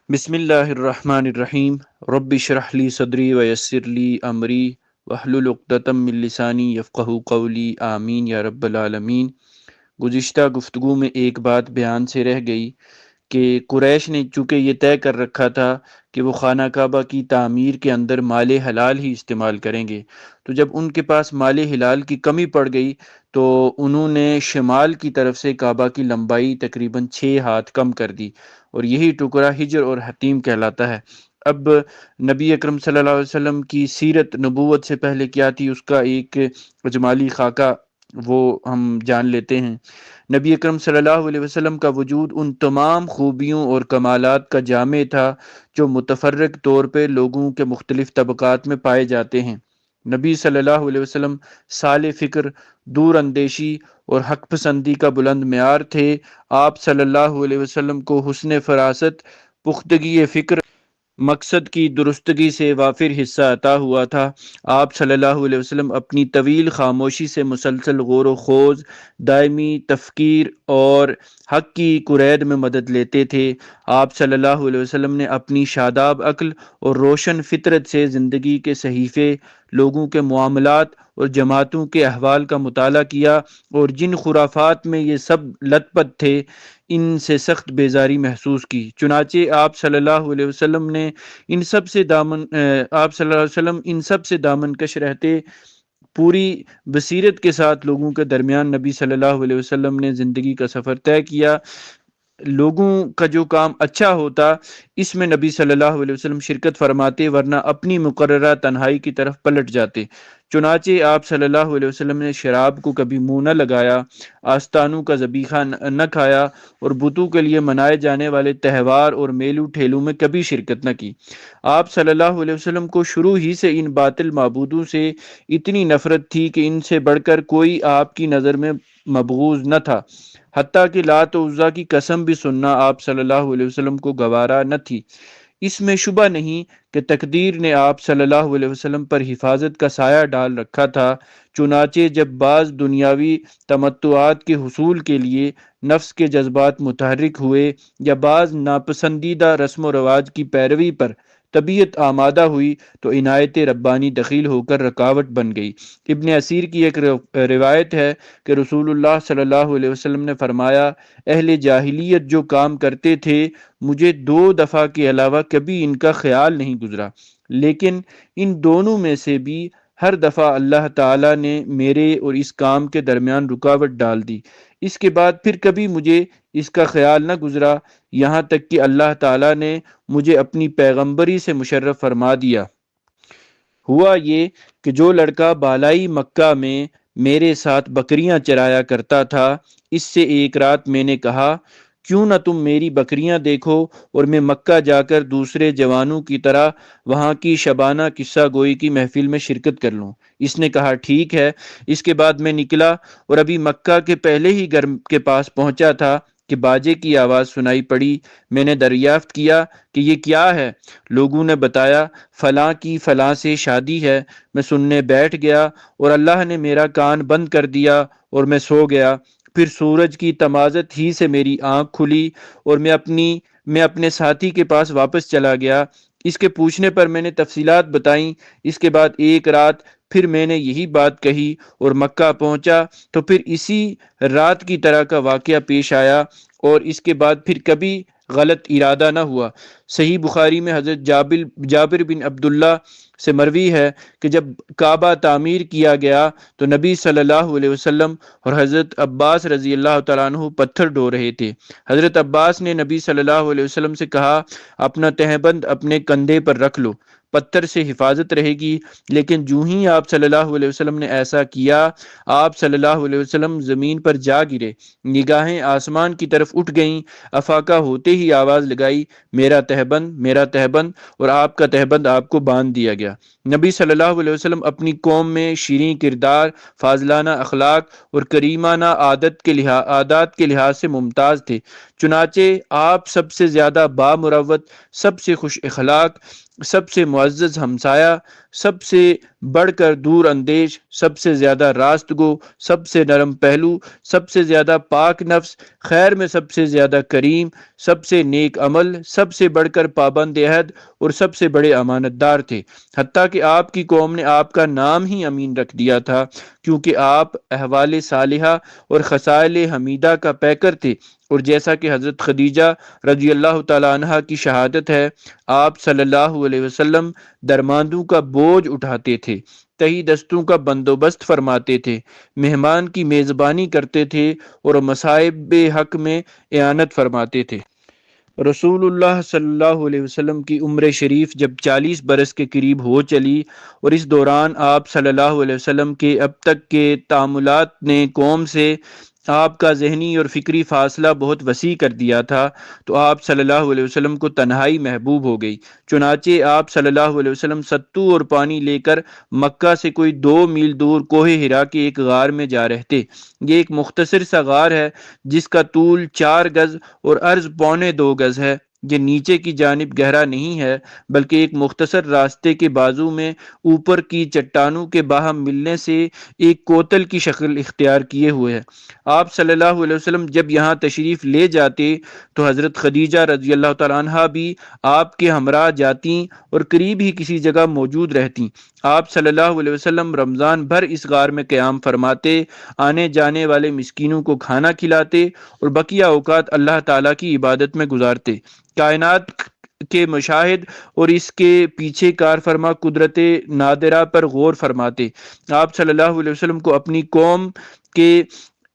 بسم اللہ الرحمن الرحیم رب اشرح لی صدری ویسر لی امری واحلل عقدۃ من لسانی یفقہوا قولی آمین یا رب العالمین۔ گزشتہ گفتگو میں ایک بات بیان سے رہ گئی کہ قریش نے چونکہ یہ طے کر رکھا تھا کہ وہ خانہ کعبہ کی تعمیر کے اندر مال حلال ہی استعمال کریں گے، تو جب ان کے پاس مال حلال کی کمی پڑ گئی تو انہوں نے شمال کی طرف سے کعبہ کی لمبائی تقریباً 6 ہاتھ کم کر دی، اور یہی ٹکڑا ہجر اور حتیم کہلاتا ہے۔ اب نبی اکرم صلی اللہ علیہ وسلم کی سیرت نبوت سے پہلے کیا تھی، اس کا ایک اجمالی خاکہ وہ ہم جان لیتے ہیں۔ نبی اکرم صلی اللہ علیہ وسلم کا وجود ان تمام خوبیوں اور کمالات کا جامع تھا جو متفرق طور پہ لوگوں کے مختلف طبقات میں پائے جاتے ہیں۔ نبی صلی اللہ علیہ وسلم صالح فکر، دور اندیشی اور حق پسندی کا بلند معیار تھے۔ آپ صلی اللہ علیہ وسلم کو حسن فراست، پختگی فکر، مقصد کی درستگی سے وافر حصہ عطا ہوا تھا۔ آپ صلی اللہ علیہ وسلم اپنی طویل خاموشی سے مسلسل غور و خوض، دائمی تفکیر اور حق کی کرید میں مدد لیتے تھے۔ آپ صلی اللہ علیہ وسلم نے اپنی شاداب عقل اور روشن فطرت سے زندگی کے صحیفے، لوگوں کے معاملات اور جماعتوں کے احوال کا مطالعہ کیا، اور جن خرافات میں یہ سب لت پت تھے ان سے سخت بیزاری محسوس کی۔ چنانچہ آپ صلی اللہ علیہ وسلم نے ان سب سے دامن کش رہتے پوری بصیرت کے ساتھ لوگوں کے درمیان نبی صلی اللہ علیہ وسلم نے زندگی کا سفر طے کیا۔ لوگوں کا جو کام اچھا ہوتا اس میں نبی صلی اللہ علیہ وسلم شرکت فرماتے، ورنہ اپنی مقررہ تنہائی کی طرف پلٹ جاتے۔ چنانچہ آپ صلی اللہ علیہ وسلم نے شراب کو کبھی منہ نہ لگایا، آستانوں کا ذبیحہ نہ کھایا، اور بتوں کے لیے منائے جانے والے تہوار اور میلوں ٹھیلوں میں کبھی شرکت نہ کی۔ آپ صلی اللہ علیہ وسلم کو شروع ہی سے ان باطل معبودوں سے اتنی نفرت تھی کہ ان سے بڑھ کر کوئی آپ کی نظر میں مبغوض نہ تھا، حتیٰ کہ لات و عزیٰ کی قسم بھی سننا آپ صلی اللہ علیہ وسلم کو گوارا نہ تھی۔ اس میں شبہ نہیں کہ تقدیر نے آپ صلی اللہ علیہ وسلم پر حفاظت کا سایہ ڈال رکھا تھا۔ چنانچہ جب بعض دنیاوی تمتعات کے حصول کے لیے نفس کے جذبات متحرک ہوئے، یا بعض ناپسندیدہ رسم و رواج کی پیروی پر طبیعت آمادہ ہوئی، تو عنایت ربانی دخیل ہو کر رکاوٹ بن گئی۔ ابن اسیر کی ایک روایت ہے کہ رسول اللہ صلی اللہ علیہ وسلم نے فرمایا، اہل جاہلیت جو کام کرتے تھے مجھے 2 دفعہ کے علاوہ کبھی ان کا خیال نہیں گزرا، لیکن ان دونوں میں سے بھی ہر دفعہ اللہ تعالیٰ نے میرے اور اس کام کے درمیان رکاوٹ ڈال دی۔ اس کے بعد پھر کبھی مجھے اس کا خیال نہ گزرا، یہاں تک کہ اللہ تعالیٰ نے مجھے اپنی پیغمبری سے مشرف فرما دیا۔ ہوا یہ کہ جو لڑکا بالائی مکہ میں میرے ساتھ بکریاں چرایا کرتا تھا، اس سے ایک رات میں نے کہا، کیوں نہ تم میری بکریاں دیکھو اور میں مکہ جا کر دوسرے جوانوں کی طرح وہاں کی شبانہ قصہ گوئی کی محفل میں شرکت کر لوں۔ اس نے کہا ٹھیک ہے۔ اس کے بعد میں نکلا اور ابھی مکہ کے پہلے ہی گھر کے پاس پہنچا تھا کہ باجے کی آواز سنائی پڑی۔ میں نے دریافت کیا کہ یہ کیا ہے؟ لوگوں نے بتایا فلاں کی فلاں سے شادی ہے۔ میں سننے بیٹھ گیا اور اللہ نے میرا کان بند کر دیا اور میں سو گیا۔ پھر سورج کی تمازت ہی سے میری آنکھ کھلی اور میں اپنے ساتھی کے پاس واپس چلا گیا۔ اس کے پوچھنے پر میں نے تفصیلات بتائیں۔ اس کے بعد ایک رات پھر میں نے یہی بات کہی اور مکہ پہنچا تو پھر اسی رات کی طرح کا واقعہ پیش آیا، اور اس کے بعد پھر کبھی غلط ارادہ نہ ہوا۔ صحیح بخاری میں حضرت جابر بن عبداللہ سے مروی ہے کہ جب کعبہ تعمیر کیا گیا تو نبی صلی اللہ علیہ وسلم اور حضرت عباس رضی اللہ تعالیٰ عنہ پتھر ڈھو رہے تھے۔ حضرت عباس نے نبی صلی اللہ علیہ وسلم سے کہا، اپنا تہبند اپنے کندھے پر رکھ لو، پتھر سے حفاظت رہے گی۔ لیکن جو ہی آپ صلی اللہ علیہ وسلم نے ایسا کیا، آپ صلی اللہ علیہ وسلم زمین پر جا گرے، نگاہیں آسمان کی طرف اٹھ گئیں، افاقہ ہوتے ہی آواز لگائی، میرا تہبند، میرا تہبند، اور آپ کا تہبند آپ کو باندھ دیا گیا۔ نبی صلی اللہ علیہ وسلم اپنی قوم میں شیریں کردار، فاضلانہ اخلاق اور کریمانہ عادات کے لحاظ سے ممتاز تھے۔ چنانچہ آپ سب سے زیادہ بامروت، سب سے خوش اخلاق، سب سے معزز ہمسایہ، سب سے بڑھ کر دور اندیش، سب سے زیادہ راست گو، سب سے نرم پہلو، سب سے زیادہ پاک نفس، خیر میں سب سے زیادہ کریم، سب سے نیک عمل، سب سے بڑھ کر پابند عہد اور سب سے بڑے امانت دار تھے۔ حتیٰ کہ آپ کی قوم نے آپ کا نام ہی امین رکھ دیا تھا، کیونکہ آپ احوال صالحہ اور خصائل حمیدہ کا پیکر تھے۔ اور جیسا کہ حضرت خدیجہ رضی اللہ تعالی عنہا کی شہادت ہے، آپ صلی اللہ علیہ وسلم درماندوں کا بوجھ اٹھاتے تھے، تہی دستوں کا بندوبست فرماتے تھے، مہمان کی میزبانی کرتے تھے اور مصائب حق میں اعانت فرماتے تھے۔ رسول اللہ صلی اللہ علیہ وسلم کی عمر شریف جب 40 برس کے قریب ہو چلی، اور اس دوران آپ صلی اللہ علیہ وسلم کے اب تک کے تعاملات نے قوم سے آپ کا ذہنی اور فکری فاصلہ بہت وسیع کر دیا تھا، تو آپ صلی اللہ علیہ وسلم کو تنہائی محبوب ہو گئی۔ چنانچہ آپ صلی اللہ علیہ وسلم ستو اور پانی لے کر مکہ سے کوئی 2 میل دور کوہ ہرا کے ایک غار میں جا رہے تھے۔ یہ ایک مختصر سا غار ہے جس کا طول 4 گز اور عرض 1.25 گز ہے۔ یہ نیچے کی جانب گہرا نہیں ہے، بلکہ ایک مختصر راستے کے بازو میں اوپر کی چٹانوں کے باہم ملنے سے ایک کوتل کی شکل اختیار کیے ہوئے ہے۔ آپ صلی اللہ علیہ وسلم جب یہاں تشریف لے جاتے تو حضرت خدیجہ رضی اللہ تعالیٰ عنہا بھی آپ کے ہمراہ جاتی اور قریب ہی کسی جگہ موجود رہتی۔ آپ صلی اللہ علیہ وسلم رمضان بھر اس غار میں قیام فرماتے، آنے جانے والے مسکینوں کو کھانا کھلاتے اور بقیہ اوقات اللہ تعالیٰ کی عبادت میں گزارتے۔ کائنات کے مشاہد اور اس کے پیچھے کار فرما قدرت نادرہ پر غور فرماتے۔ آپ صلی اللہ علیہ وسلم کو اپنی قوم کے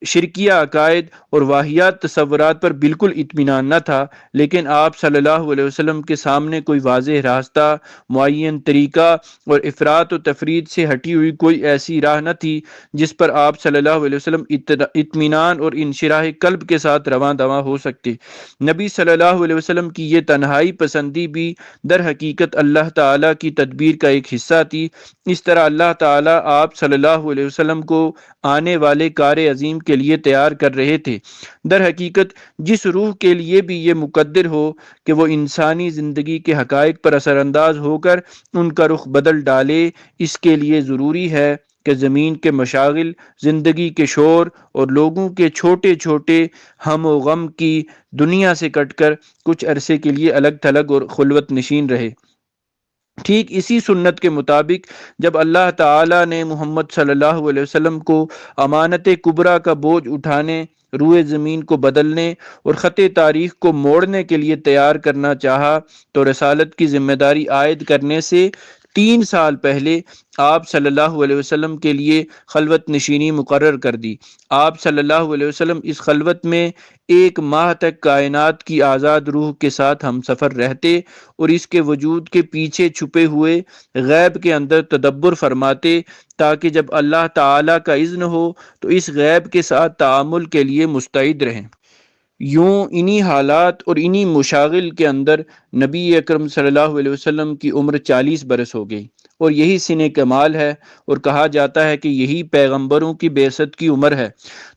شرکیہ عقائد اور واہیات تصورات پر بالکل اطمینان نہ تھا، لیکن آپ صلی اللہ علیہ وسلم کے سامنے کوئی واضح راستہ، معین طریقہ اور افراط و تفرید سے ہٹی ہوئی کوئی ایسی راہ نہ تھی جس پر آپ صلی اللہ علیہ وسلم اطمینان اور انشراح قلب کے ساتھ رواں دواں ہو سکتے۔ نبی صلی اللہ علیہ وسلم کی یہ تنہائی پسندی بھی در حقیقت اللہ تعالیٰ کی تدبیر کا ایک حصہ تھی۔ اس طرح اللہ تعالیٰ آپ صلی اللہ علیہ وسلم کو آنے والے کار عظیم کے لیے تیار کر رہے تھے۔ در حقیقت جس روح کے لیے بھی یہ مقدر ہو کہ وہ انسانی زندگی کے حقائق پر اثر انداز ہو کر ان کا رخ بدل ڈالے، اس کے لیے ضروری ہے کہ زمین کے مشاغل، زندگی کے شور اور لوگوں کے چھوٹے چھوٹے ہم و غم کی دنیا سے کٹ کر کچھ عرصے کے لیے الگ تھلگ اور خلوت نشین رہے۔ ٹھیک اسی سنت کے مطابق جب اللہ تعالیٰ نے محمد صلی اللہ علیہ وسلم کو امانت کبریٰ کا بوجھ اٹھانے، روئے زمین کو بدلنے اور خط تاریخ کو موڑنے کے لیے تیار کرنا چاہا، تو رسالت کی ذمہ داری عائد کرنے سے 3 سال پہلے آپ صلی اللہ علیہ وسلم کے لیے خلوت نشینی مقرر کر دی۔ آپ صلی اللہ علیہ وسلم اس خلوت میں 1 ماہ تک کائنات کی آزاد روح کے ساتھ ہم سفر رہتے اور اس کے وجود کے پیچھے چھپے ہوئے غیب کے اندر تدبر فرماتے، تاکہ جب اللہ تعالیٰ کا اذن ہو تو اس غیب کے ساتھ تعامل کے لیے مستعد رہیں۔ یوں انہی حالات اور انہی مشاغل کے اندر نبی اکرم صلی اللہ علیہ وسلم کی عمر 40 برس ہو گئی، اور یہی سن کمال ہے، اور کہا جاتا ہے کہ یہی پیغمبروں کی بعثت کی عمر ہے۔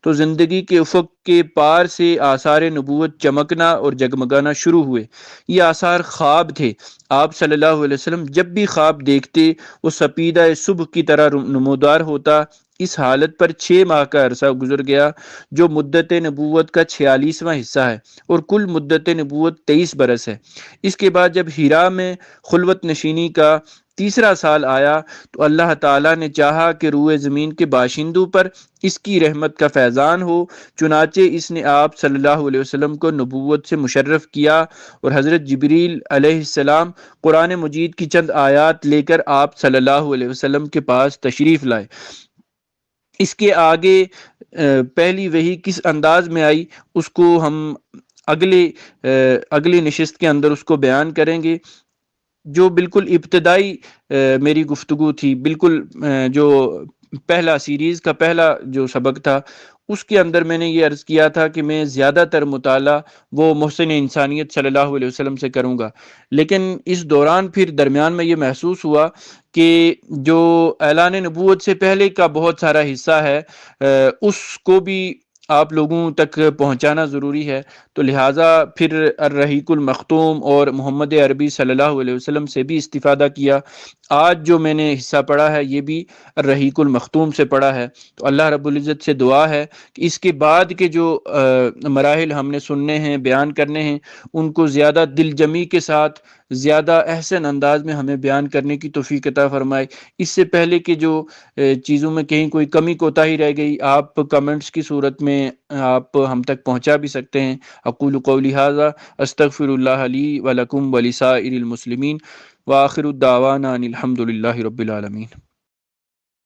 تو زندگی کے افق کے پار سے آثار نبوت چمکنا اور جگمگانا شروع ہوئے۔ یہ آثار خواب تھے۔ آپ صلی اللہ علیہ وسلم جب بھی خواب دیکھتے وہ سپیدہ صبح کی طرح نمودار ہوتا۔ اس حالت پر 6 ماہ کا عرصہ گزر گیا، جو مدت نبوت کا 46واں حصہ ہے، اور کل مدت نبوت 23 برس ہے۔ اس کے بعد جب ہیرا میں خلوت نشینی کا 3 سال آیا تو اللہ تعالیٰ نے چاہا کہ روئے زمین کے باشندوں پر اس کی رحمت کا فیضان ہو، چنانچہ اس نے آپ صلی اللہ علیہ وسلم کو نبوت سے مشرف کیا، اور حضرت جبریل علیہ السلام قرآن مجید کی چند آیات لے کر آپ صلی اللہ علیہ وسلم کے پاس تشریف لائے۔ اس کے آگے پہلی وحی کس انداز میں آئی اس کو ہم اگلی نشست کے اندر اس کو بیان کریں گے۔ جو بالکل ابتدائی میری گفتگو تھی، بالکل جو پہلا سیریز کا پہلا جو سبق تھا، اس کے اندر میں نے یہ عرض کیا تھا کہ میں زیادہ تر مطالعہ وہ محسن انسانیت صلی اللہ علیہ وسلم سے کروں گا، لیکن اس دوران پھر درمیان میں یہ محسوس ہوا کہ جو اعلان نبوت سے پہلے کا بہت سارا حصہ ہے اس کو بھی آپ لوگوں تک پہنچانا ضروری ہے۔ تو لہٰذا پھر الرحیق المختوم اور محمد عربی صلی اللہ علیہ وسلم سے بھی استفادہ کیا۔ آج جو میں نے حصہ پڑھا ہے یہ بھی الرحیق المختوم سے پڑھا ہے۔ تو اللہ رب العزت سے دعا ہے کہ اس کے بعد کے جو مراحل ہم نے سننے ہیں، بیان کرنے ہیں، ان کو زیادہ دل جمی کے ساتھ، زیادہ احسن انداز میں ہمیں بیان کرنے کی توفیق عطا فرمائے۔ اس سے پہلے کہ جو چیزوں میں کہیں کوئی کمی کوتاہی رہ گئی، آپ کمنٹس کی صورت میں آپ ہم تک پہنچا بھی سکتے ہیں۔ اقول قولی ھذا استغفر اللہ لی ولکم ولسائر المسلمین وآخر الدعوانا ان الحمد للہ رب العالمین۔